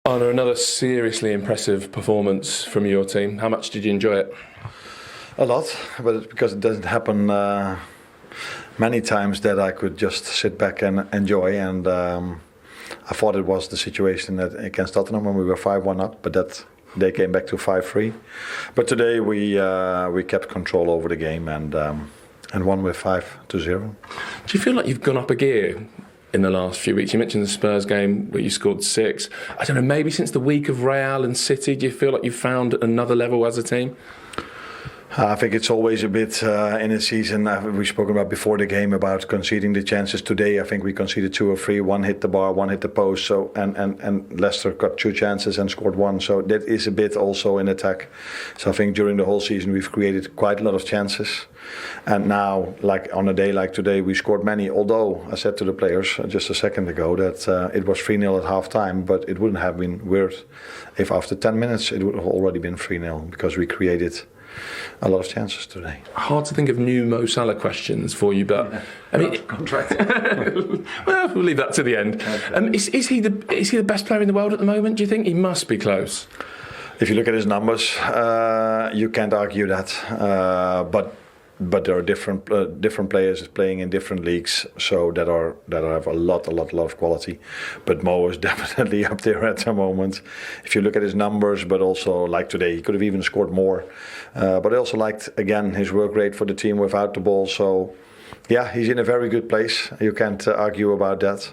Arne, another seriously impressive performance from your team. How much did you enjoy it? A lot, but it's because it doesn't happen many times that I could just sit back and enjoy. And I thought it was the situation that against Tottenham when we were 5-1 up, but that they came back to 5-3. But today we kept control over the game and won with 5-0. Do you feel like you've gone up a gear in the last few weeks? You mentioned the Spurs game where you scored 6. I don't know, maybe since the week of Real and City, do you feel like you've found another level as a team? I think it's always a bit in a season. We've spoken about before the game about conceding the chances. Today, I think we conceded 2 or 3. One hit the bar, one hit the post. So and Leicester got 2 chances and scored 1. So that is a bit also in attack. So I think during the whole season we've created quite a lot of chances. And now, like on a day like today, we scored many. Although I said to the players just a second ago that it was 3-0 at half time, but it wouldn't have been weird if after 10 minutes it would have already been 3-0 because we created a lot of chances today. Hard to think of new Mo Salah questions for you, but yeah, I mean, contract. Well, we'll leave that to the end. Is he the best player in the world at the moment? Do you think he must be close? If you look at his numbers, you can't argue that. But there are different players playing in different leagues, so that have a lot of quality. But Mo is definitely up there at the moment. If you look at his numbers, but also like today, he could have even scored more. But I also liked again his work rate for the team without the ball. So yeah, he's in a very good place. You can't argue about that.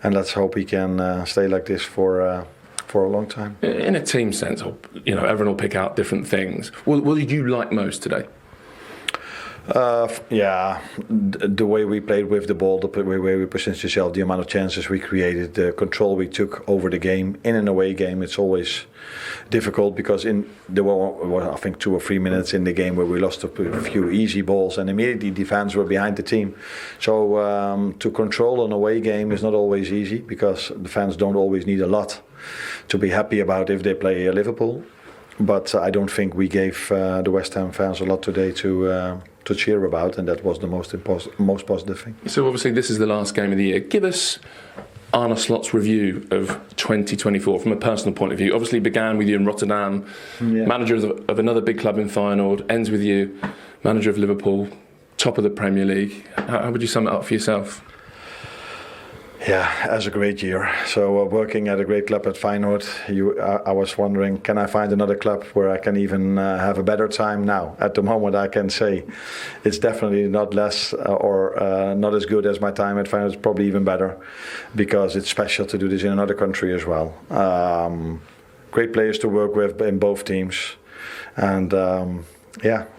And let's hope he can stay like this for a long time. In a team sense, everyone will pick out different things. What did you like most today? The way we played with the ball, the way we positioned ourselves, the amount of chances we created, the control we took over the game. In an away game, it's always difficult because there were I think 2 or 3 minutes in the game where we lost a few easy balls and immediately the fans were behind the team. So to control an away game is not always easy because the fans don't always need a lot to be happy about if they play Liverpool. But I don't think we gave the West Ham fans a lot today to cheer about, and that was the most positive thing. So obviously this is the last game of the year. Give us Arne Slot's review of 2024 from a personal point of view. Obviously began with you in Rotterdam, manager of another big club in Feyenoord, ends with you, manager of Liverpool, top of the Premier League. How would you sum it up for yourself? Yeah, as a great year. So working at a great club at Feyenoord, I was wondering, can I find another club where I can even have a better time now? At the moment, I can say it's definitely not less or not as good as my time at Feyenoord. It's probably even better because it's special to do this in another country as well. Great players to work with in both teams, and a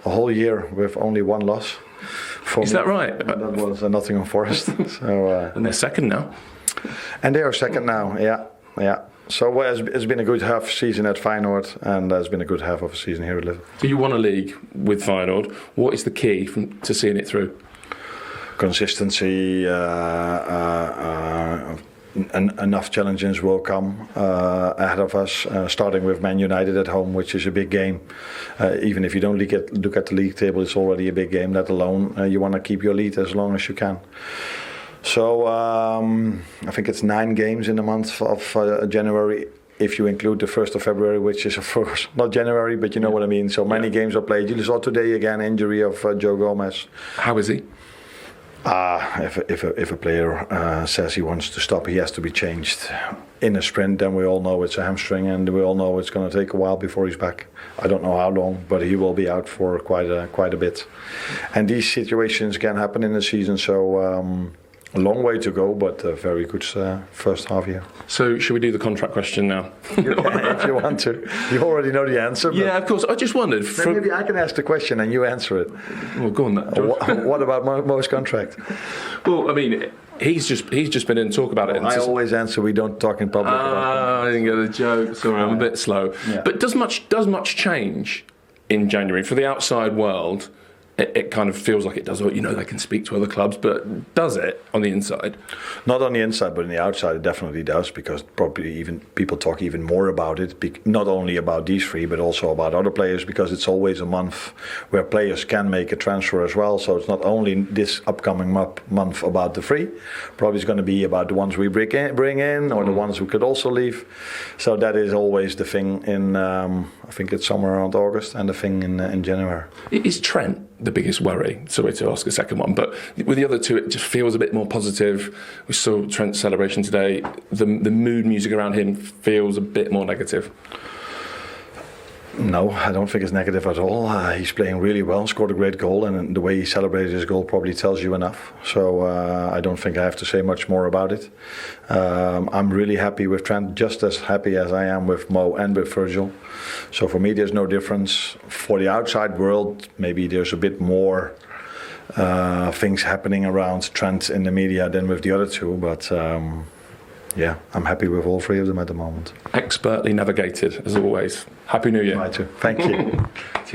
whole year with only 1 loss. Is that right? That was Nottingham Forest. So, and they're second now. And they are second now, yeah. So it's been a good half season at Feyenoord, and there's been a good half of a season here at Liverpool. So you won a league with Feyenoord. What is the key to seeing it through? Consistency. Enough challenges will come ahead of us, starting with Man United at home, which is a big game. Even if you don't look at the league table, it's already a big game, let alone you want to keep your lead as long as you can. So I think it's 9 games in the month of January, if you include the 1st of February, which is of course not January, but you know what I mean. So many games are played. You saw today again injury of Joe Gomez. How is he? If a player says he wants to stop, he has to be changed in a sprint. Then we all know it's a hamstring, and we all know it's going to take a while before he's back. I don't know how long, but he will be out for quite a bit. And these situations can happen in the season. So a long way to go, but a very good first half year. So should we do the contract question now? You can, if you want to. You already know the answer. Yeah, of course. I just wondered. Maybe I can ask the question and you answer it. Well, go on then. What about Mo's contract? Well, I mean, he's just been in to talk about it. I always answer. We don't talk in public. I didn't get the joke. Sorry, I'm a bit slow. Yeah. But does much change in January for the outside world? it kind of feels like it does. You know, they can speak to other clubs, but does it on the inside? Not on the inside, but on the outside, it definitely does, because probably even people talk even more about it, not only about these three, but also about other players, because it's always a month where players can make a transfer as well. So it's not only this upcoming month about the three, probably it's going to be about the ones we bring in or the ones who could also leave. So that is always the thing in, I think it's somewhere around August, and the thing in January. Is Trent the biggest worry? Sorry to ask a second one, but with the other two, it just feels a bit more positive. We saw Trent's celebration today. The mood music around him feels a bit more negative. No, I don't think it's negative at all. He's playing really well, scored a great goal, and the way he celebrated his goal probably tells you enough. So I don't think I have to say much more about it. I'm really happy with Trent, just as happy as I am with Mo and with Virgil. So for me, there's no difference. For the outside world, maybe there's a bit more things happening around Trent in the media than with the other two, but yeah, I'm happy with all three of them at the moment. Expertly navigated, as always. Happy New Year. Right, too. Thank you. Cheers.